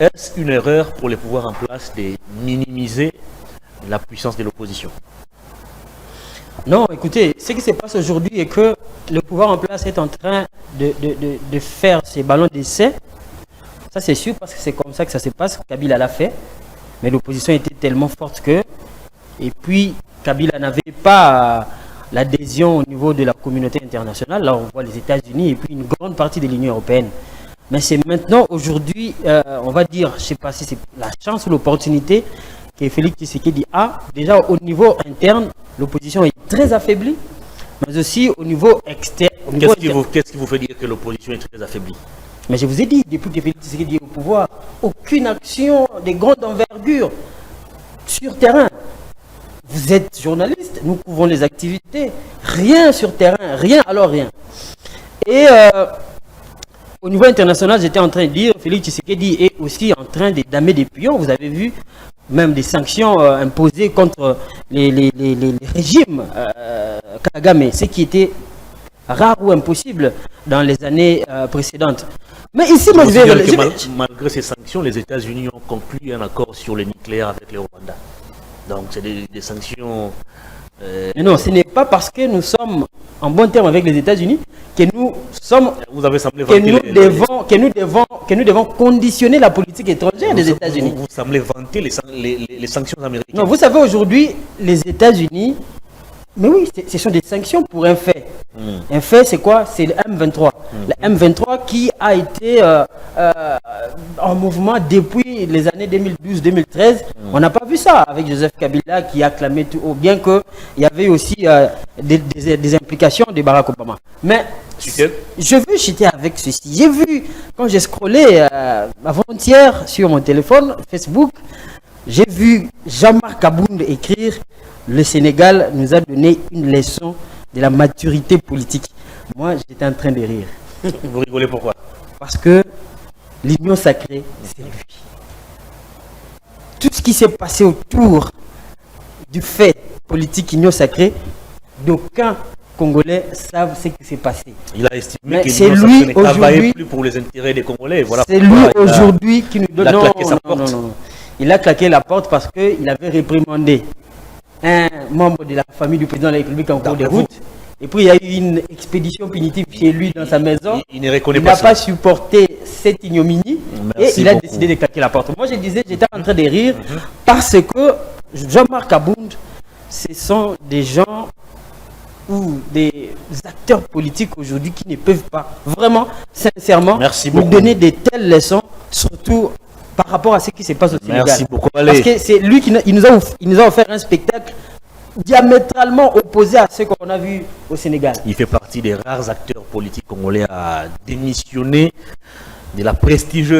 est-ce une erreur pour les pouvoirs en place de minimiser la puissance de l'opposition? Non, écoutez, ce qui se passe aujourd'hui est que le pouvoir en place est en train de faire ses ballons d'essai. Ça, c'est sûr, parce que c'est comme ça que ça se passe. Kabila l'a fait, mais l'opposition était tellement forte que... Et puis, Kabila n'avait pas l'adhésion au niveau de la communauté internationale. Là, on voit les États-Unis et puis une grande partie de l'Union européenne. Mais c'est maintenant, aujourd'hui, on va dire, je ne sais pas si c'est la chance ou l'opportunité, que Félix Tshisekedi a. Déjà, au niveau interne, l'opposition est très affaiblie, mais aussi au niveau externe. Qu'est-ce qui vous fait dire que l'opposition est très affaiblie? Mais je vous ai dit, depuis que Félix Tshisekedi est au pouvoir, aucune action de grande envergure sur terrain. Vous êtes journaliste, nous couvrons les activités. Rien sur terrain, rien, alors rien. Et au niveau international, j'étais en train de dire, Félix Tshisekedi est aussi en train de damer des pions. Vous avez vu même des sanctions imposées contre les régimes Kagame, ce qui était rare ou impossible dans les années précédentes. Mais ici, moi, malgré ces sanctions, les États-Unis ont conclu un accord sur le nucléaire avec le Rwanda. Donc, c'est des sanctions... Mais non, ce n'est pas parce que nous sommes en bon terme avec les États-Unis que nous sommes... Vous avez semblé que nous devons conditionner la politique étrangère des États-Unis. Vous semblez vanter les sanctions américaines. Non, vous savez, aujourd'hui, les États-Unis... Mais oui, ce sont des sanctions pour un fait. Un fait, c'est quoi? C'est le M23. Le M23 qui a été en mouvement depuis les années 2012-2013. On n'a pas vu ça avec Joseph Kabila qui a clamé tout haut, bien qu'il y avait aussi des implications de Barack Obama. Mais je veux chuter avec ceci. J'ai vu, quand j'ai scrollé avant-hier sur mon téléphone, Facebook, j'ai vu Jean-Marc Abound écrire « Le Sénégal nous a donné une leçon de la maturité politique ». Moi, j'étais en train de rire. Vous rigolez pourquoi? Parce que l'union sacrée, c'est lui. Tout ce qui s'est passé autour du fait politique union sacrée, d'aucuns Congolais savent ce qui s'est passé. Il a estimé que c'est lui ne travaillait plus pour les intérêts des Congolais. Voilà, c'est lui aujourd'hui qui nous donne... Non. Il a claqué la porte parce qu'il avait réprimandé un membre de la famille du président de la République en cours de route. Et puis il y a eu une expédition punitive chez lui dans sa maison. Il n'a pas supporté cette ignominie. Et il a décidé de claquer la porte. Moi je disais, j'étais en train de rire parce que Jean-Marc Abound, ce sont des gens ou des acteurs politiques aujourd'hui qui ne peuvent pas vraiment, sincèrement, nous donner de telles leçons, surtout par rapport à ce qui se passe au Sénégal. Merci beaucoup. Parce que c'est lui qui nous a offert un spectacle diamétralement opposé à ce qu'on a vu au Sénégal. Il fait partie des rares acteurs politiques congolais à démissionner de la prestigieuse